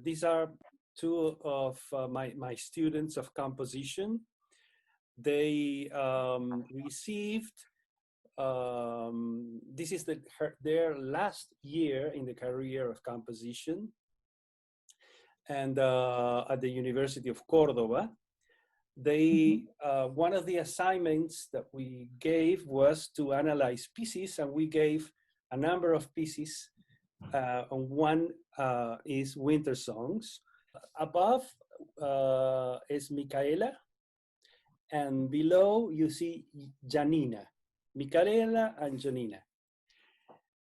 These are two of my students of composition. They received, this is their last year in the career of composition, and at the University of Córdoba. They, one of the assignments that we gave was to analyze pieces, and we gave a number of pieces. And one is Wintersongs. Above is Micaela, and below you see Yanina. Micaela and Yanina.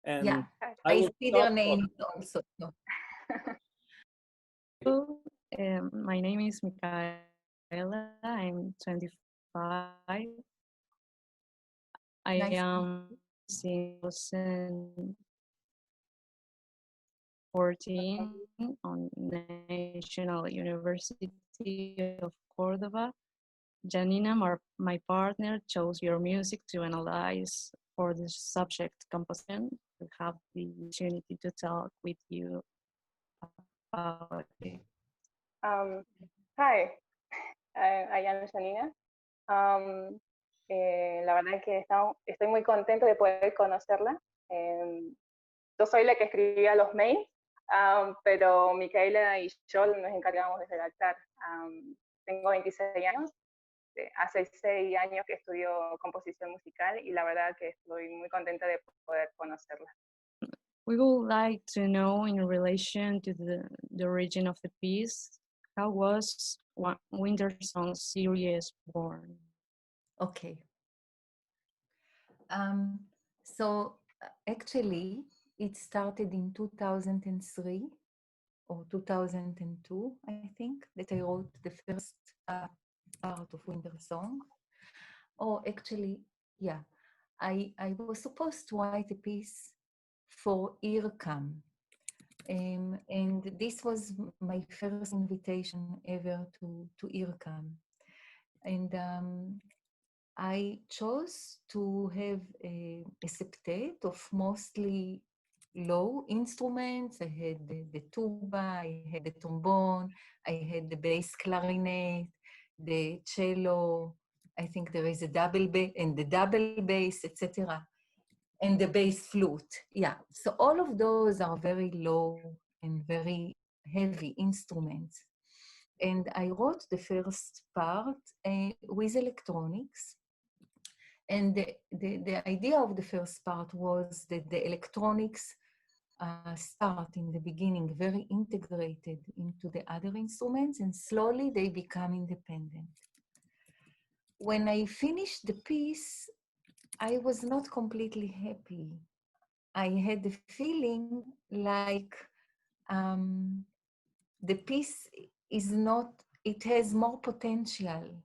And yeah, I see their names also. Hello, my name is Micaela. I'm 25. I am in 2014 on National University of Córdoba. Yanina, my partner, chose your music to analyze for the subject composition. We have the opportunity to talk with you about it. Hi, I am Yanina. La verdad es que estoy muy contenta de poder conocerla. Yo soy la que escribía los mails, pero Micaela y yo nos encargamos de redactar. Tengo 26 años, hace 6 años que estudio composición musical y la verdad que estoy muy contenta de poder conocerla. We would like to know, in relation to the origin of the piece, how was Wintersongs series born? Okay. So actually, it started in 2003 or 2002, I think, that I wrote the first part of Wintersong. Or actually, yeah, I was supposed to write a piece for IRCAM. And this was my first invitation ever to IRCAM. And I chose to have a septet of mostly low instruments. I had the tuba, I had the trombone, I had the bass clarinet, the cello, I think there is a double bass, and the double bass, etc. And the bass flute, yeah. So all of those are very low and very heavy instruments. And I wrote the first part with electronics. And the idea of the first part was that the electronics start in the beginning very integrated into the other instruments, and slowly they become independent. When I finished the piece, I was not completely happy. I had the feeling like the piece is not, it has more potential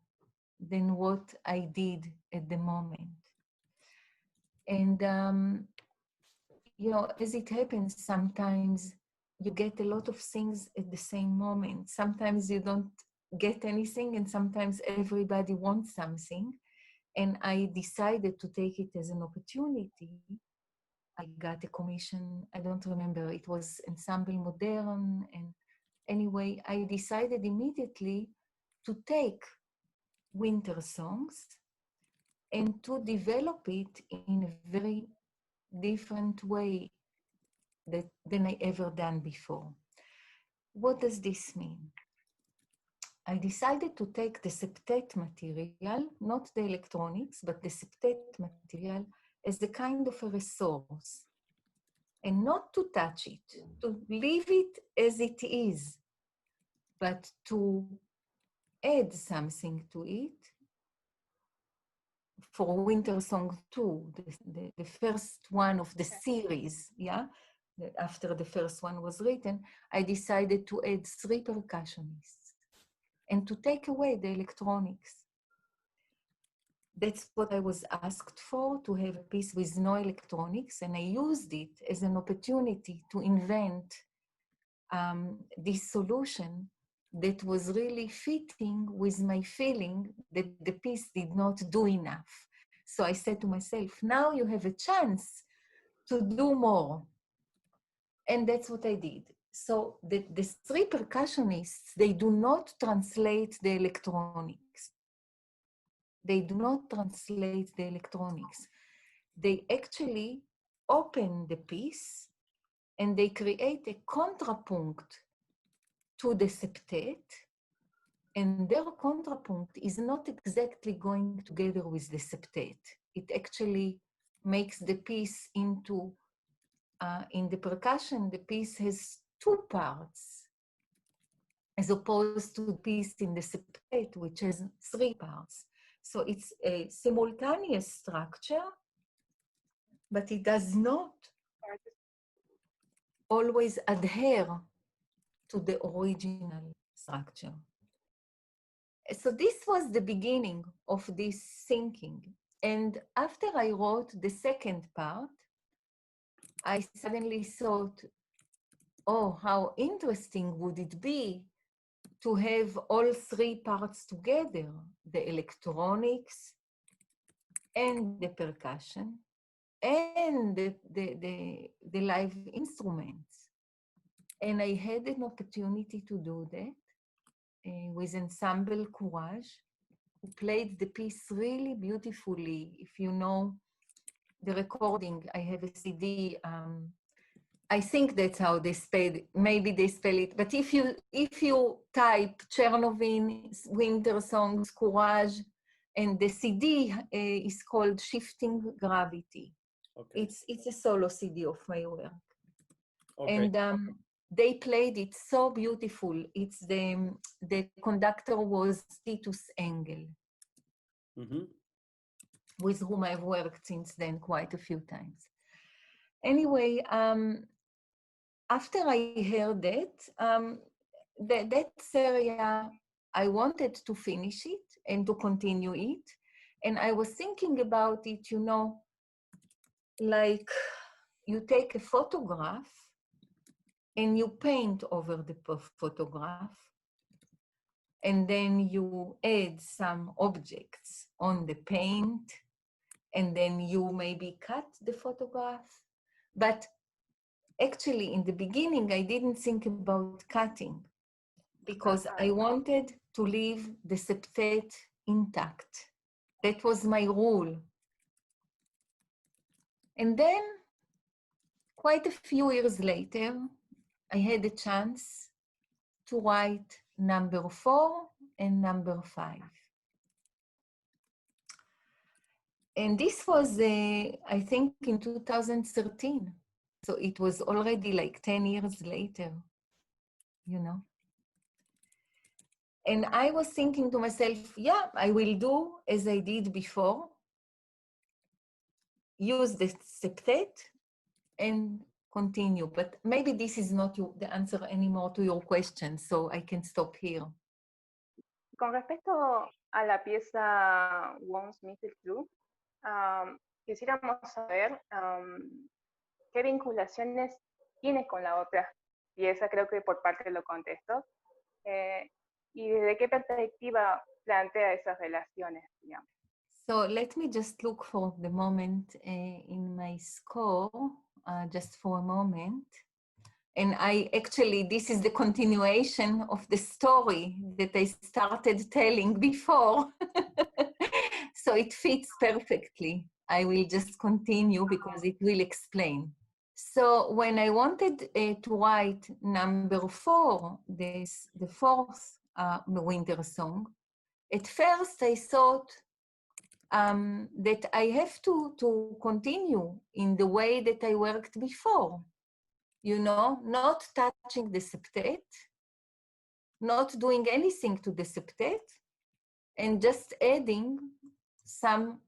than what I did at the moment. And, you know, as it happens, sometimes you get a lot of things at the same moment. Sometimes you don't get anything, and sometimes everybody wants something. And I decided to take it as an opportunity. I got a commission, I don't remember, it was Ensemble Modern. And anyway, I decided immediately to take Wintersongs and to develop it in a very different way than I ever done before. What does this mean? I decided to take the septet material, not the electronics, but the septet material as a kind of a resource, and not to touch it, to leave it as it is, but to add something to it. For Wintersong II, the first one of the series, yeah, after the first one was written, I decided to add 3 percussionists and to take away the electronics. That's what I was asked for, to have a piece with no electronics, and I used it as an opportunity to invent this solution that was really fitting with my feeling that the piece did not do enough. So I said to myself, now you have a chance to do more. And that's what I did. So the three percussionists, they do not translate the electronics. They do not translate the electronics. They actually open the piece and they create a contrapunct to the septet, and their contrapunct is not exactly going together with the septet. It actually makes the piece into, in the percussion, the piece has two parts, as opposed to the piece in the septet, which has three parts. So it's a simultaneous structure, but it does not always adhere to the original structure. So this was the beginning of this thinking. And after I wrote the second part, I suddenly thought, oh, how interesting would it be to have all three parts together, the electronics and the percussion and the live instruments. And I had an opportunity to do that with Ensemble Courage, who played the piece really beautifully. If you know the recording, I have a CD. I think that's how they spell it. Maybe they spell it. But if you type Czernowin, Wintersongs, Courage, and the CD is called Shifting Gravity. Okay. It's a solo CD of my work. Okay. And they played it so beautiful. It's the conductor was Titus Engel, with whom I've worked since then quite a few times. Anyway, after I heard that, that area, I wanted to finish it and to continue it. And I was thinking about it, you know, like you take a photograph and you paint over the photograph, and then you add some objects on the paint, and then you maybe cut the photograph. But actually, in the beginning, I didn't think about cutting because I wanted to leave the septet intact. That was my rule. And then, quite a few years later, I had a chance to write number 4 and number 5. And this was, I think, in 2013. So it was already like 10 years later, you know. And I was thinking to myself, yeah, I will do as I did before, use the septet and continue. But maybe this is not the answer anymore to your question, so I can stop here. Con respecto a la pieza Once Missile Clue, quisiéramos saber qué vinculaciones tiene con la otra pieza, creo que por parte lo contestó, y desde qué perspectiva plantea esas relaciones, digamos. So let me just look for the moment in my score, just for a moment. And I actually, this is the continuation of the story that I started telling before. So it fits perfectly. I will just continue because it will explain. So when I wanted to write number 4, the fourth winter song, at first I thought that I have to continue in the way that I worked before. You know, not touching the septet, not doing anything to the septet, and just adding some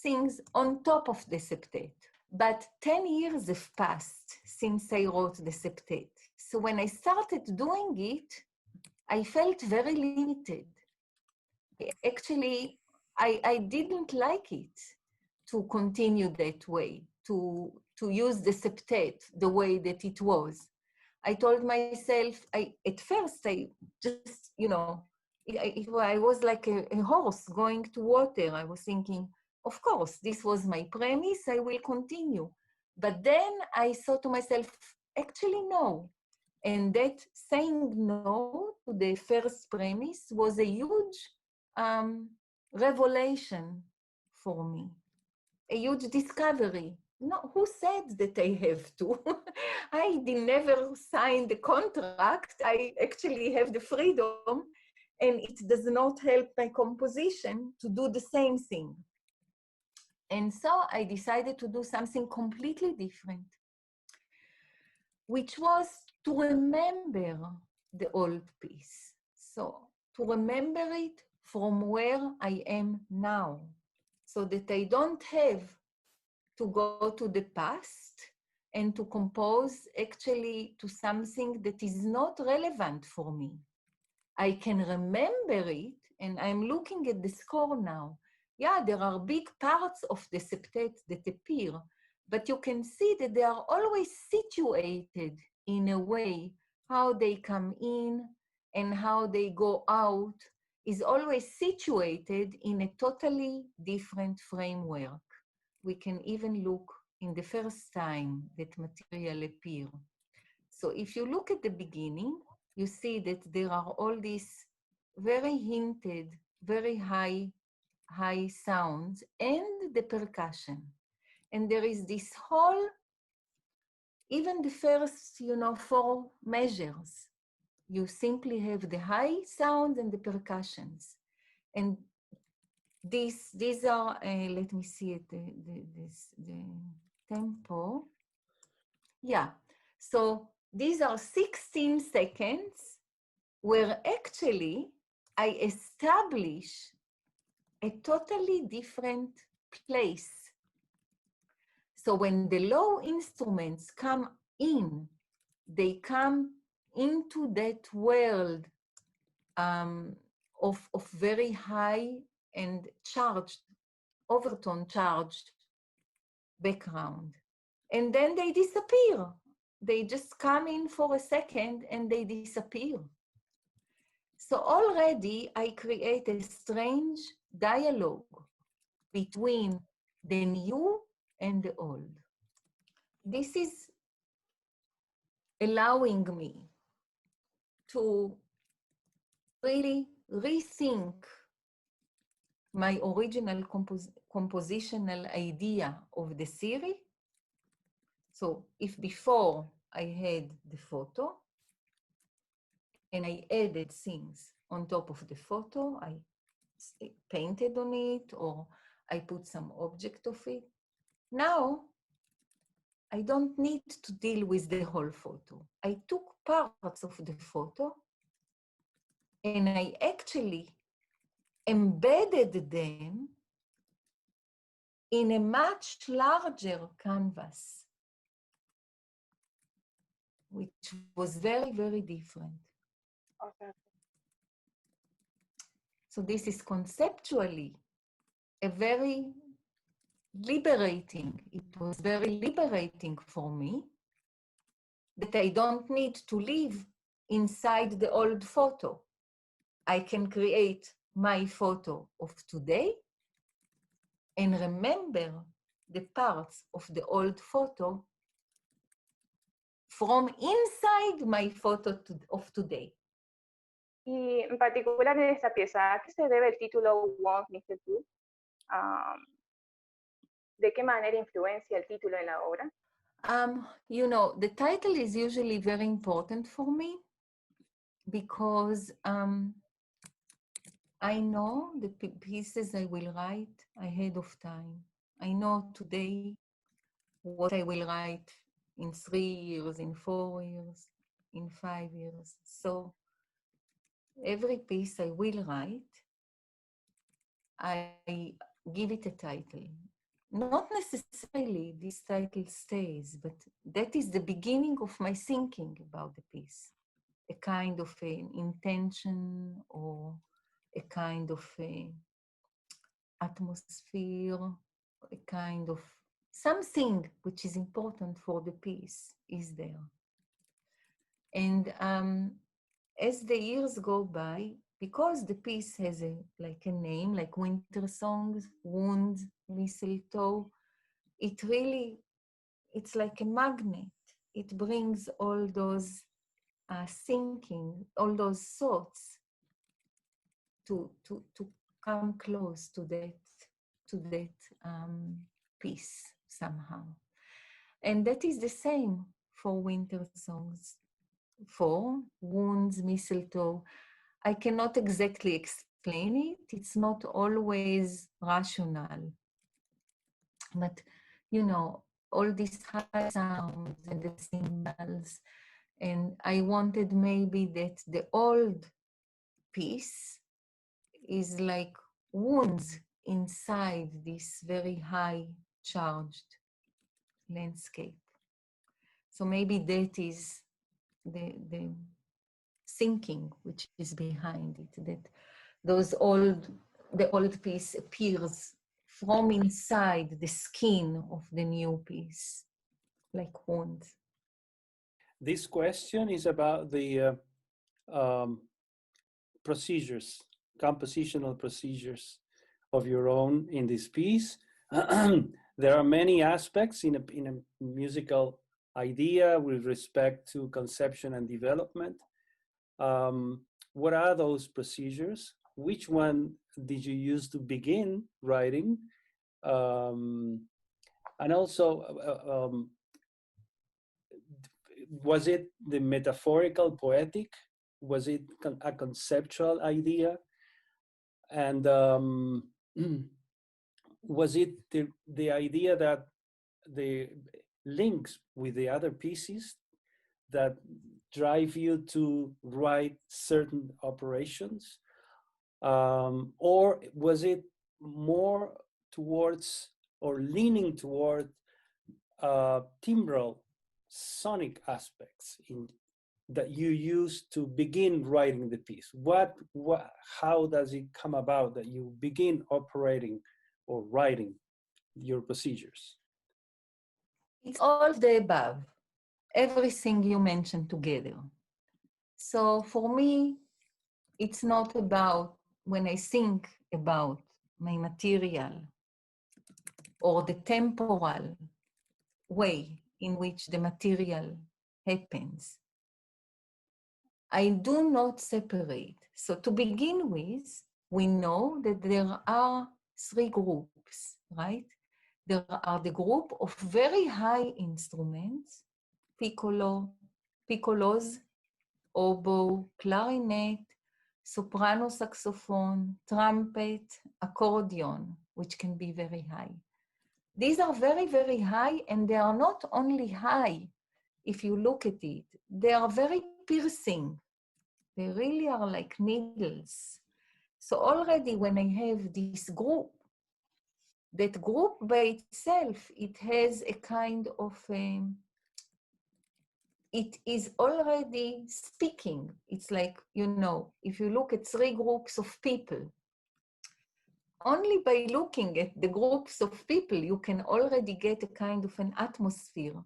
things on top of the septet. But 10 years have passed since I wrote the septet. So when I started doing it, I felt very limited. Actually, I didn't like it to continue that way, to use the septet the way that it was. I told myself, at first, I just, you know, I was like a horse going to water. I was thinking, of course, this was my premise, I will continue. But then I thought to myself, actually no. And that saying no to the first premise was a huge revelation for me, a huge discovery. No, who said that I have to? I never signed the contract. I actually have the freedom, and it does not help my composition to do the same thing. And so I decided to do something completely different, which was to remember the old piece. So to remember it from where I am now, so that I don't have to go to the past and to compose actually to something that is not relevant for me. I can remember it, and I'm looking at the score now. Yeah, there are big parts of the septet that appear, but you can see that they are always situated in a way. How they come in and how they go out is always situated in a totally different framework. We can even look in the first time that material appear. So if you look at the beginning, you see that there are all these very hinted, very high sounds and the percussion. And there is this whole, even the first, 4 measures, you simply have the high sounds and the percussions. And these are, let me see it, the tempo. Yeah, so these are 16 seconds where actually I establish a totally different place. So when the low instruments come in, they come into that world of very high and charged, overtone charged background. And then they disappear. They just come in for a second and they disappear. So already I create a strange dialogue between the new and the old. This is allowing me to really rethink my original compositional idea of the series. So if before I had the photo and I added things on top of the photo, I painted on it or I put some object of it. Now, I don't need to deal with the whole photo. I took parts of the photo and I actually embedded them in a much larger canvas, which was very, very different. Okay. So this is conceptually a very liberating. It was very liberating for me that I don't need to live inside the old photo. I can create my photo of today and remember the parts of the old photo from inside my photo of today. Y en particular en esta pieza, ¿a qué se debe el título Want Mr. Two? ¿De qué manera influencia el título en la obra? The title is usually very important for me because I know the pieces I will write ahead of time. I know today what I will write in 3 years, in 4 years, in 5 years. So every piece I will write, I give it a title. Not necessarily this title stays, but that is the beginning of my thinking about the piece. A kind of an intention or a kind of atmosphere, a kind of something which is important for the piece is there. And as the years go by, because the piece has a name, like Wintersongs, Wound, Mistletoe, it's like a magnet. it brings all those thinking, all those thoughts to come close to that piece somehow. And that is the same for Wintersongs IV, Wounds, Mistletoe. I cannot exactly explain it. It's not always rational. But, you know, all these high sounds and the cymbals. And I wanted maybe that the old piece is like wounds inside this very high charged landscape. So maybe that is the thinking which is behind it, that the old piece appears from inside the skin of the new piece, like wounds. This question is about the procedures, compositional procedures of your own in this piece. There are many aspects in a musical idea with respect to conception and development. What are those procedures? Which one did you use to begin writing? And also, was it the metaphorical, poetic? Was it a conceptual idea? And was it the idea that the links with the other pieces that drive you to write certain operations? Or was it more towards or leaning toward timbral, sonic aspects that you use to begin writing the piece? How does it come about that you begin operating or writing your procedures? It's all of the above, everything you mentioned together. So for me, it's not about when I think about my material or the temporal way in which the material happens. I do not separate. So to begin with, we know that there are three groups, right? There are the group of very high instruments, piccolos, oboe, clarinet, soprano saxophone, trumpet, accordion, which can be very high. These are very, very high, and they are not only high, if you look at it, they are very piercing. They really are like needles. So already when I have this group, that group by itself, it has a kind of, it is already speaking. It's like, you know, if you look at three groups of people, only by looking at the groups of people, you can already get a kind of an atmosphere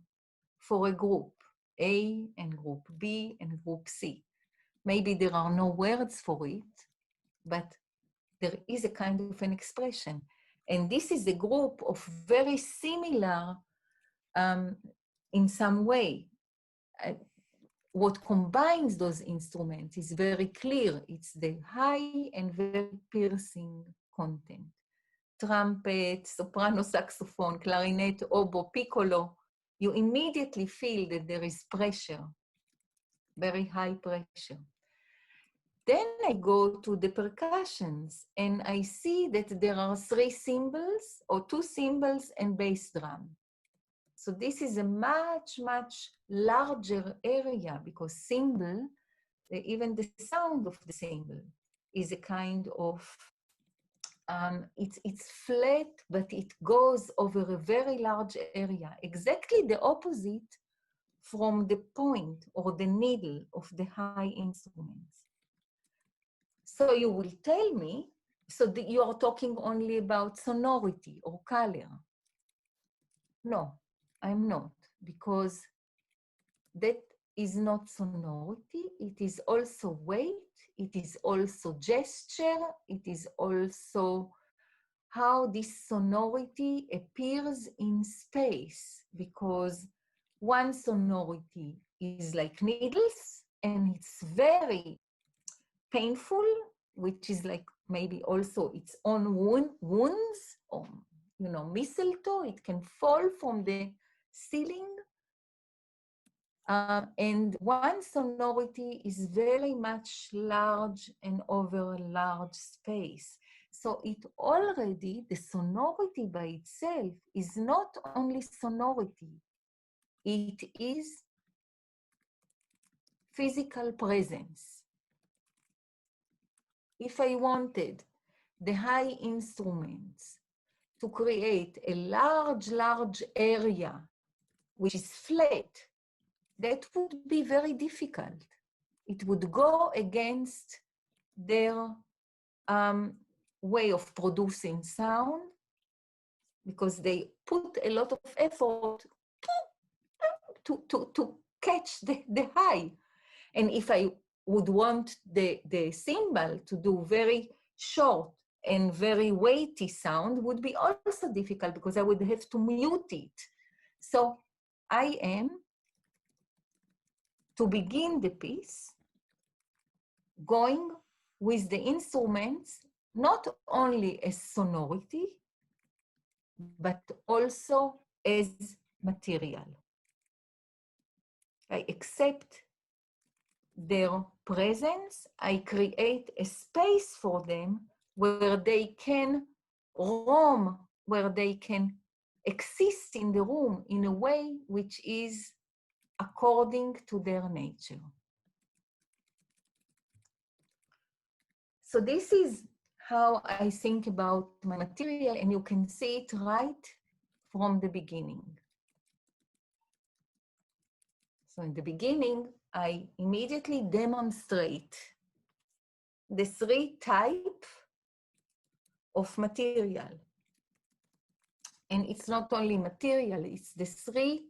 for a group A and group B and group C. Maybe there are no words for it, but there is a kind of an expression. And this is a group of very similar in some way. What combines those instruments is very clear. It's the high and very piercing content. Trumpet, soprano saxophone, clarinet, oboe, piccolo. You immediately feel that there is pressure, very high pressure. Then I go to the percussions and I see that there are three cymbals or two cymbals and bass drum. So this is a much, much larger area because cymbal, even the sound of the cymbal is a kind of, it's flat, but it goes over a very large area, exactly the opposite from the point or the needle of the high instruments. So you will tell me, so that you are talking only about sonority or color. No, I'm not, because that is not sonority. It is also weight. It is also gesture. It is also how this sonority appears in space, because one sonority is like needles, and it's very painful, which is like maybe also its own wounds, or, you know, mistletoe. It can fall from the ceiling. And one sonority is very much large and over a large space. So it already, the sonority by itself is not only sonority, it is physical presence. If I wanted the high instruments to create a large area which is flat, that would be very difficult. It would go against their way of producing sound, because they put a lot of effort to catch the high. And if I would want the cymbal to do very short and very weighty sound, would be also difficult, because I would have to mute it. So I am, to begin the piece, going with the instruments, not only as sonority, but also as material. I accept their presence. I create a space for them where they can roam, where they can exist in the room in a way which is according to their nature. So this is how I think about my material, and you can see it right from the beginning. So in the beginning, I immediately demonstrate the three types of material. And it's not only material, it's the three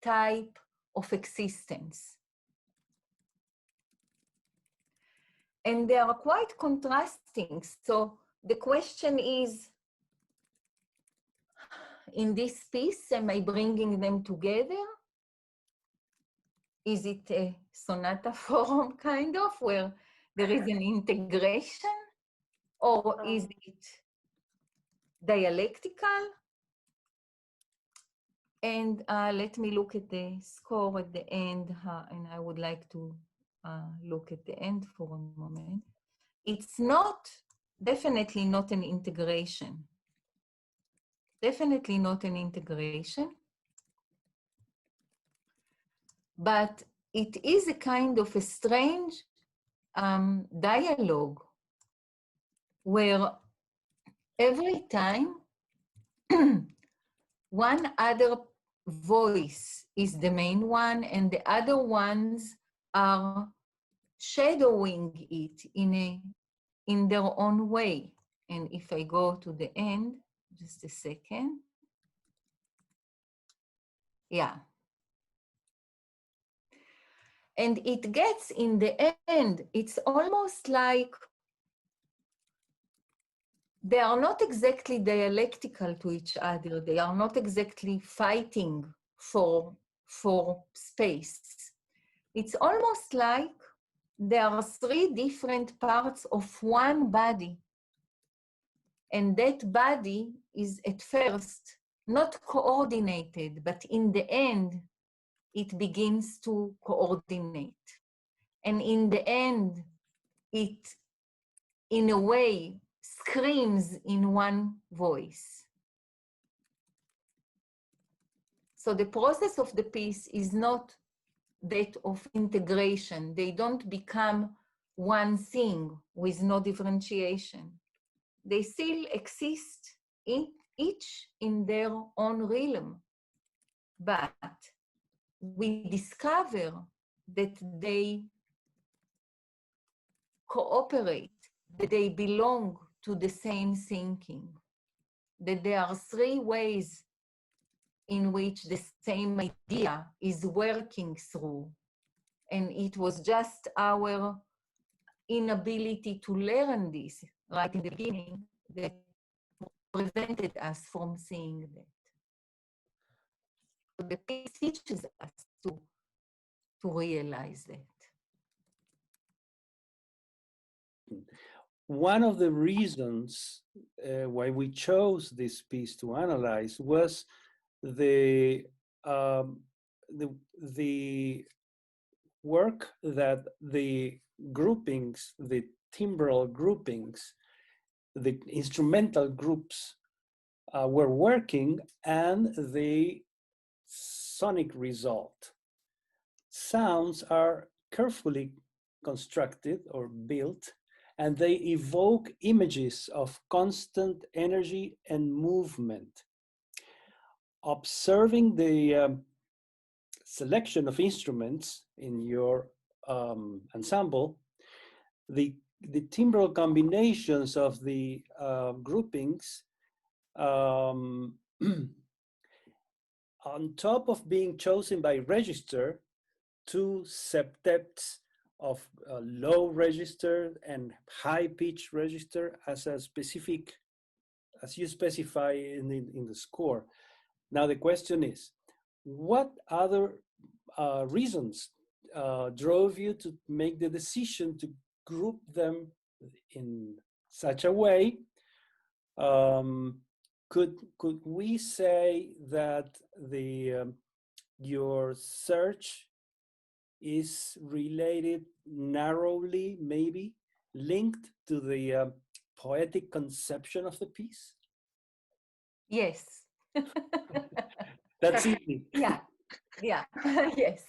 types of existence. And they are quite contrasting. So the question is, in this piece, am I bringing them together? Is it a sonata form, kind of, where there is an integration? Or is it dialectical? And let me look at the score at the end, and I would like to look at the end for a moment. It's not, definitely not an integration. Definitely not an integration. But it is a kind of a strange dialogue where every time one other voice is the main one and the other ones are shadowing it in their own way. And if I go to the end, just a second. Yeah. And it gets, in the end, it's almost like they are not exactly dialectical to each other. They are not exactly fighting for space. It's almost like there are three different parts of one body. And that body is at first not coordinated, but in the end, it begins to coordinate. And in the end, it, in a way, screams in one voice. So the process of the piece is not that of integration. They don't become one thing with no differentiation. They still exist each in their own realm. But we discover that they cooperate, that they belong to the same thinking, that there are three ways in which the same idea is working through. And it was just our inability to learn this right in the beginning that prevented us from seeing that. The piece teaches us realize that. One of the reasons why we chose this piece to analyze was the work that the groupings, the timbral groupings, the instrumental groups were working, and the sonic result. Sounds are carefully constructed or built, and they evoke images of constant energy and movement. Observing the selection of instruments in your ensemble, the timbral combinations of the groupings, on top of being chosen by register, 2 septets of low register and high pitch register as a specific, as you specify in the score. Now the question is, what other reasons drove you to make the decision to group them in such a way? Could we say that your search is related narrowly, maybe linked to the poetic conception of the piece? Yes. That's easy. Yeah, yes.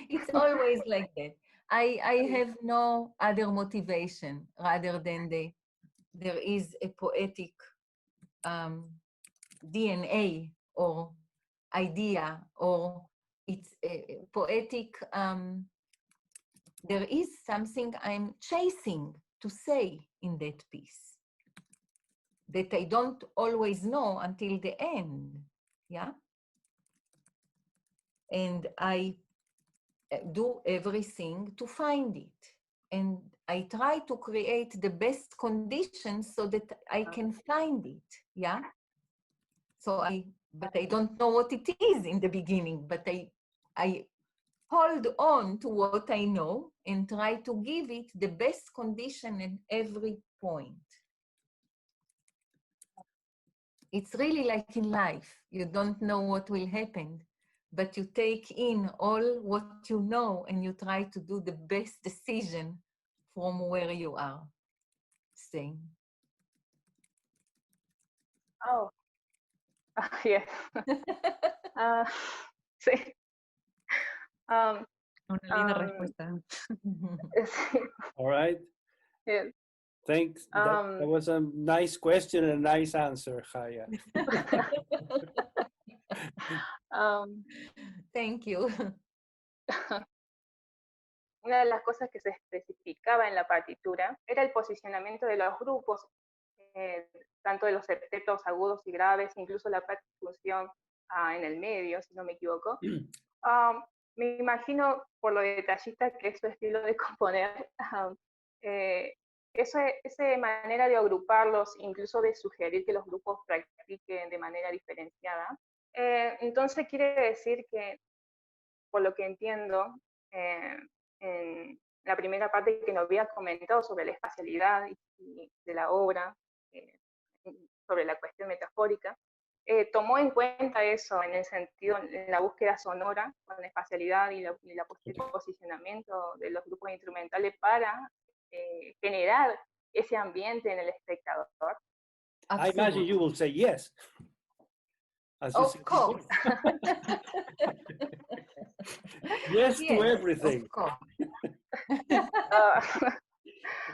It's always like that. I have no other motivation rather than there is a poetic DNA or idea, or it's a poetic, there is something I'm chasing to say in that piece that I don't always know until the end, yeah? And I do everything to find it. And I try to create the best conditions so that I can find it, yeah? But I don't know what it is in the beginning, but I hold on to what I know and try to give it the best condition at every point. It's really like in life. You don't know what will happen, but you take in all what you know and you try to do the best decision from where you are staying. Oh, yes. Sí. Una linda respuesta. Sí. All right. Yes. Thanks. That was a nice question and a nice answer, Chaya. Thank you. Una de las cosas que se especificaba en la partitura era el posicionamiento de los grupos, tanto de los septetos agudos y graves, incluso la percusión en el medio, si no me equivoco. Me imagino, por lo detallista que es su estilo de componer, esa manera de agruparlos, incluso de sugerir que los grupos practiquen de manera diferenciada. Entonces quiere decir que, por lo que entiendo, en la primera parte que nos había comentado sobre la espacialidad de la obra, sobre la cuestión metafórica, tomó en cuenta eso en el sentido, en la búsqueda sonora, con la espacialidad y el posicionamiento de los grupos instrumentales para generar ese ambiente en el espectador. I imagine you will say yes. Of course. Yes, to everything. Of course.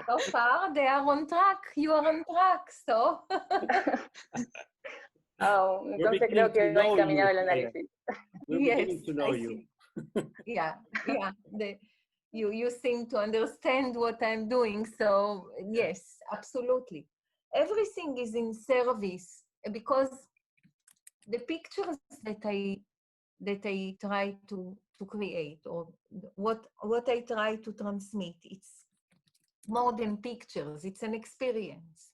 So far, they are on track. You are on track, so. Entonces creo que va encaminado el análisis. We're beginning to know you. Yeah. You seem to understand what I'm doing, so yes, absolutely. Everything is in service because the pictures that I try to create, or what I try to transmit, it's more than pictures, it's an experience.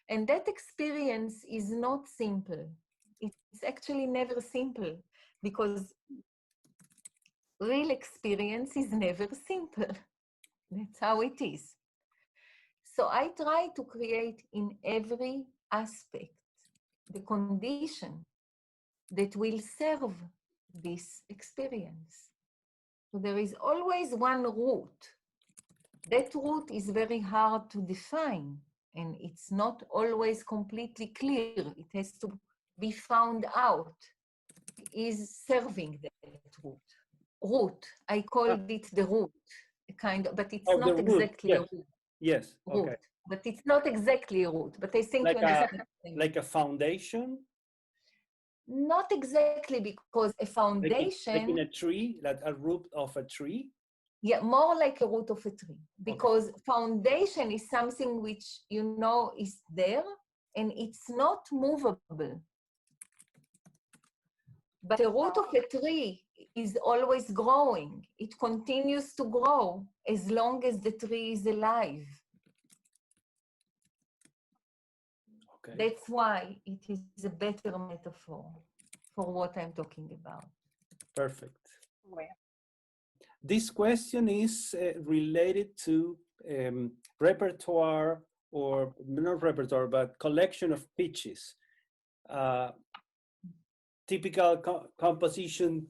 And that experience is not simple. It's actually never simple, because real experience is never simple. That's how it is. So I try to create in every aspect the condition that will serve this experience. So there is always one route. That route is very hard to define, and it's not always completely clear. It has to be found out. Is serving that route. I called it the route, kind of, but it's not exactly a route. Yes. Okay. Route, but it's not exactly a route. But I think Like you understand. like a foundation. Not exactly, because a foundation. Like in a tree, like a root of a tree. Yeah, more like a root of a tree, because foundation is something which you know is there and it's not movable. But the root of a tree is always growing. It continues to grow as long as the tree is alive. Okay. That's why it is a better metaphor for what I'm talking about. Perfect. This question is related to repertoire, or not repertoire, but collection of pitches. Typical composition,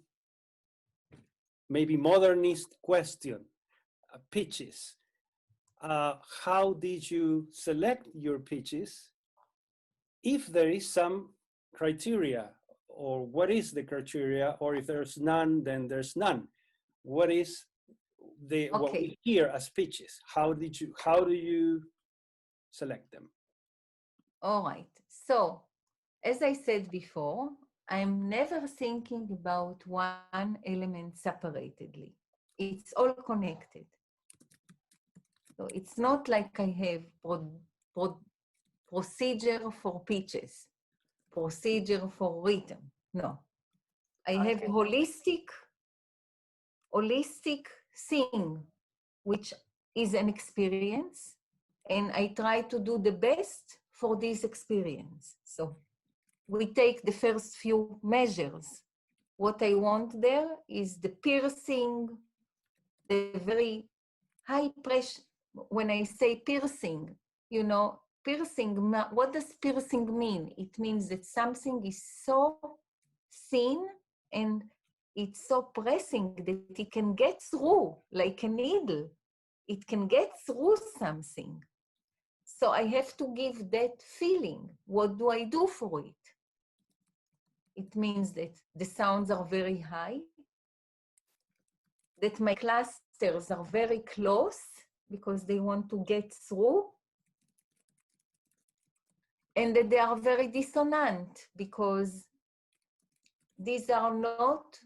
maybe modernist question, pitches. How did you select your pitches? If there is some criteria, or what is the criteria, or if there's none, then there's none. What is what we hear as pitches? How do you select them? All right. So, as I said before, I'm never thinking about one element separately. It's all connected. So it's not like I have procedure for pitches, procedure for rhythm. No. I have a holistic thing, which is an experience, and I try to do the best for this experience. So we take the first few measures. What I want there is the piercing, the very high pressure. When I say piercing, you know, piercing, what does piercing mean? It means that something is so thin and it's so pressing that it can get through like a needle. It can get through something. So I have to give that feeling. What do I do for it? It means that the sounds are very high, that my clusters are very close because they want to get through, and that they are very dissonant because these are not,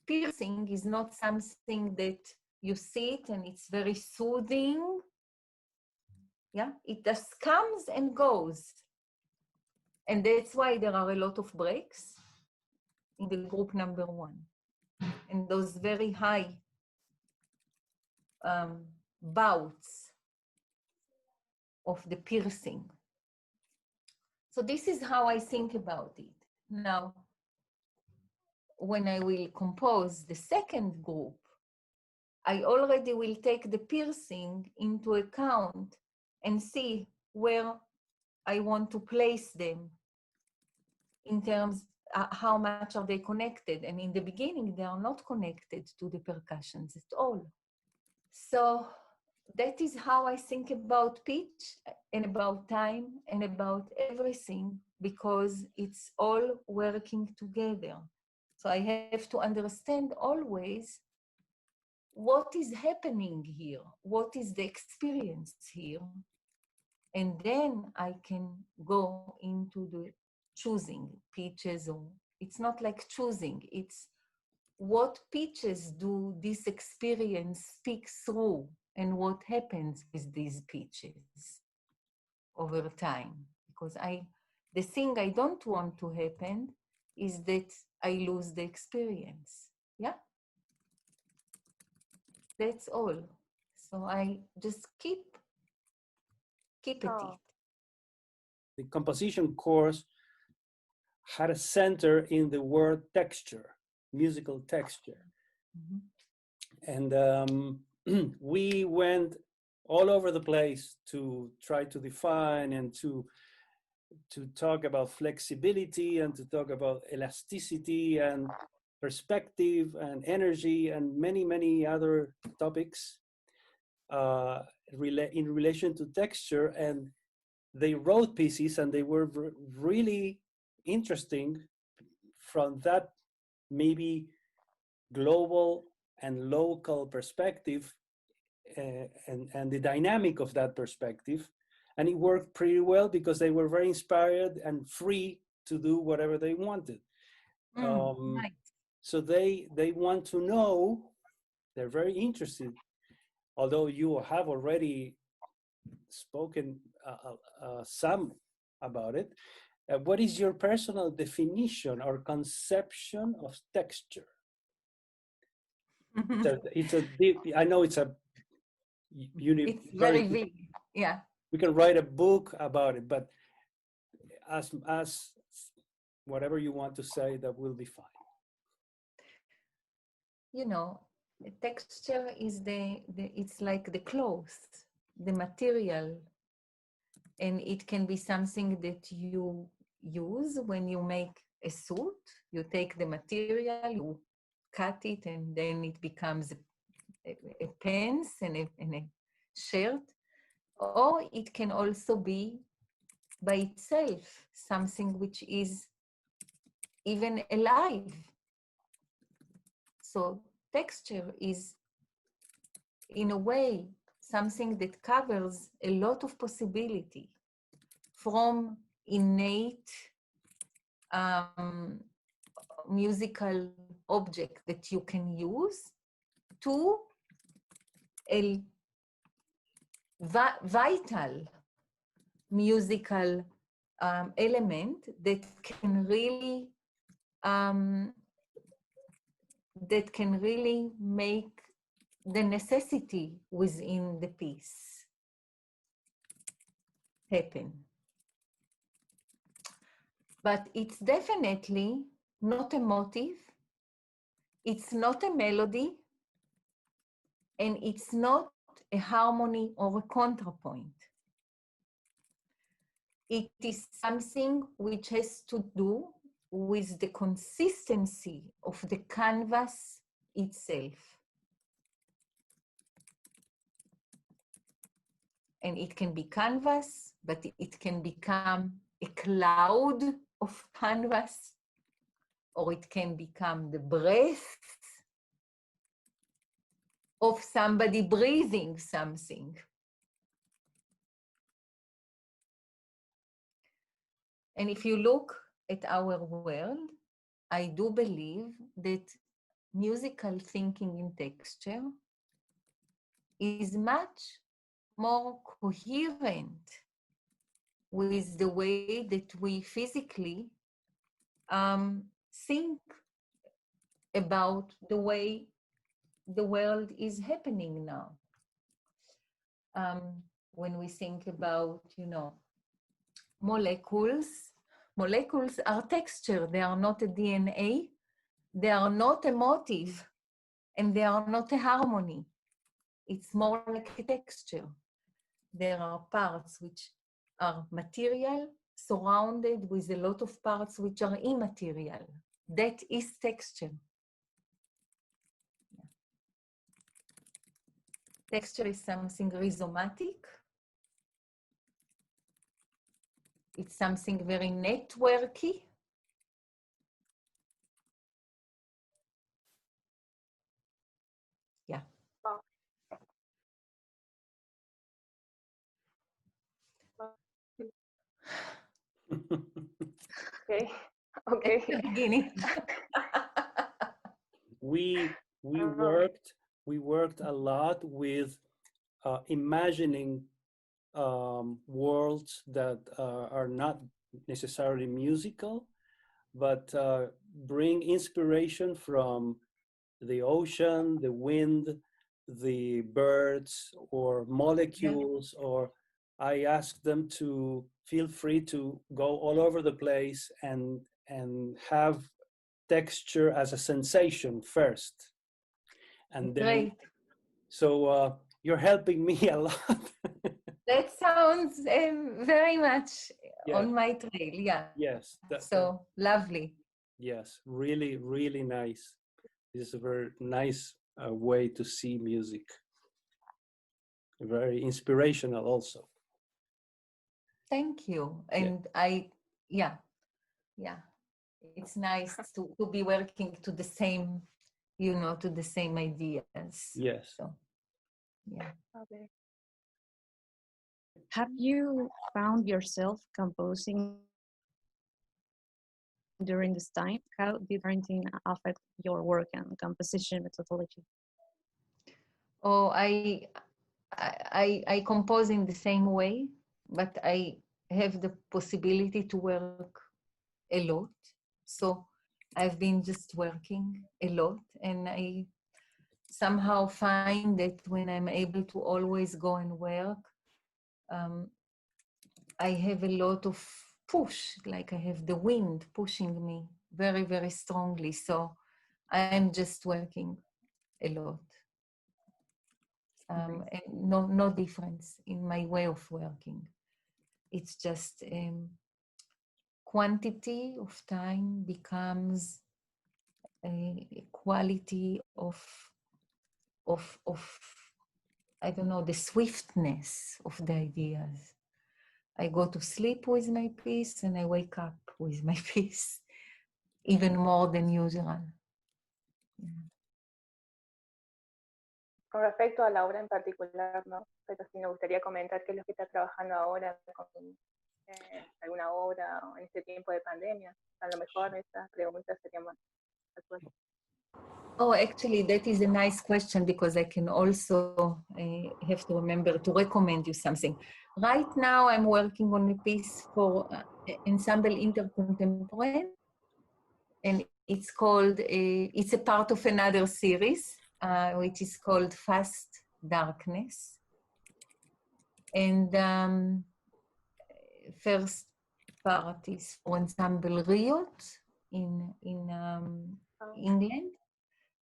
piercing is not something that you see it and it's very soothing. Yeah, it just comes and goes. And that's why there are a lot of breaks in the group number 1. And those very high bouts of the piercing. So this is how I think about it. Now, when I will compose the second group, I already will take the piercing into account and see where I want to place them in terms how much are they connected. And in the beginning, they are not connected to the percussions at all. So that is how I think about pitch and about time and about everything, because it's all working together. So I have to understand always what is happening here, what is the experience here, and then I can go into the choosing pitches. Or it's not like choosing, it's what pitches do this experience speak through and what happens with these pitches over time. Because the thing I don't want to happen is that I lose the experience. Yeah? That's all. So I just keep at it. The composition course had a center in the word texture, musical texture. And we went all over the place to try to define and to talk about flexibility and to talk about elasticity and perspective and energy and many, many other topics in relation to texture. And they wrote pieces, and they were really interesting from that maybe global and local perspective, and the dynamic of that perspective. And it worked pretty well because they were very inspired and free to do whatever they wanted. Nice. So they want to know, they're very interested, although you have already spoken some about it. What is your personal definition or conception of texture? It's a deep, I know it's a it's very big, yeah. We can write a book about it, but as whatever you want to say, that will be fine. You know, texture is it's like the clothes, the material, and it can be something that you use when you make a suit. You take the material, you cut it, and then it becomes a pants and a shirt. Or it can also be by itself something which is even alive. So texture is, in a way, something that covers a lot of possibility, from innate musical object that you can use to a vital musical element that can really make the necessity within the piece happen. But it's definitely not a motive, it's not a melody, and it's not a harmony or a contrapoint. It is something which has to do with the consistency of the canvas itself. And it can be canvas, but it can become a cloud of canvas, or it can become the breath of somebody breathing something. And if you look at our world, I do believe that musical thinking in texture is much more coherent with the way that we physically think about the way the world is happening now. When we think about, molecules are texture. They are not a DNA. They are not a motive, and they are not a harmony. It's more like a texture. There are parts which are material, surrounded with a lot of parts which are immaterial. That is texture. Texture is something rhizomatic. It's something very networky. Yeah. Okay. We worked a lot with imagining worlds that are not necessarily musical, but bring inspiration from the ocean, the wind, the birds, or molecules. Or I asked them to feel free to go all over the place and have texture as a sensation first. And then, Great. so you're helping me a lot. That sounds very much Yeah. on my trail. Yeah. Yes. So lovely. Yes, really, really nice. This is a very nice way to see music. Very inspirational also. Thank you. And yeah. It's nice to be working to the same, to the same ideas. Yes. So, yeah. Okay. Have you found yourself composing during this time? How did quarantine affect your work and composition methodology? Oh, I compose in the same way, but I have the possibility to work a lot. So I've been just working a lot, and I somehow find that when I'm able to always go and work, I have a lot of push, like I have the wind pushing me very, very strongly. So I'm just working a lot. And no difference in my way of working. It's just quantity of time becomes a quality of I don't know, the swiftness of the ideas. I go to sleep with my piece and I wake up with my piece, even more than usual. Yeah. Con respecto a la obra en particular, ¿no? Pero sí me gustaría comentar qué es lo que está trabajando ahora con alguna obra en este tiempo de pandemia. A lo mejor estas preguntas serían más actuales. Oh, actually, that is a nice question because I can also have to remember to recommend you something. Right now, I'm working on a piece for Ensemble Intercontemporain, and it's called, it's a part of another series, which is called Fast Darkness. And first part is for Ensemble Riot in England.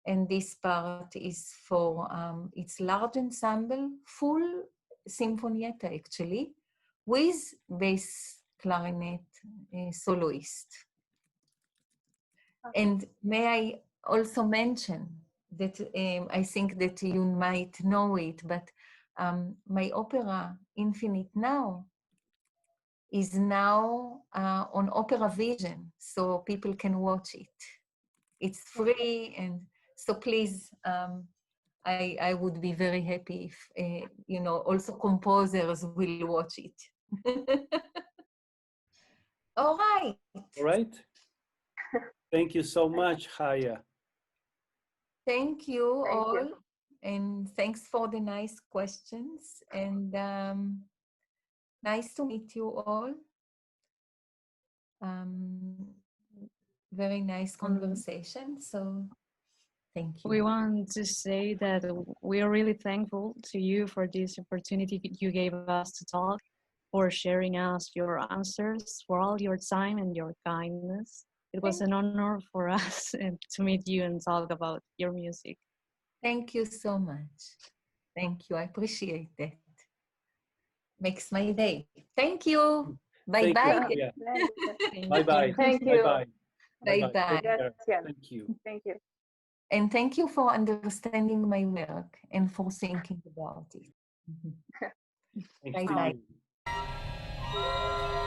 And this part is for, it's large ensemble, full sinfonietta actually, with bass clarinet soloist. And may I also mention that I think that you might know it, but my opera, Infinite Now, is now on Opera Vision, so people can watch it. It's free, and so please, I would be very happy if, also composers will watch it. All right. All right. Thank you so much, Chaya. Thank you Thank all. you. And thanks for the nice questions. And nice to meet you all. Very nice conversation. So thank you. We want to say that we are really thankful to you for this opportunity you gave us to talk, for sharing us your answers, for all your time and your kindness. It was an honor for us to meet you and talk about your music. Thank you so much. Thank you. I appreciate that. Makes my day. Thank you. Bye-bye. Yeah. Thank Bye-bye. you. Thank you. Bye-bye. Bye-bye. Gracias. Thank you. Thank you. And thank you for understanding my work and for thinking about it. Thank Bye-bye. you.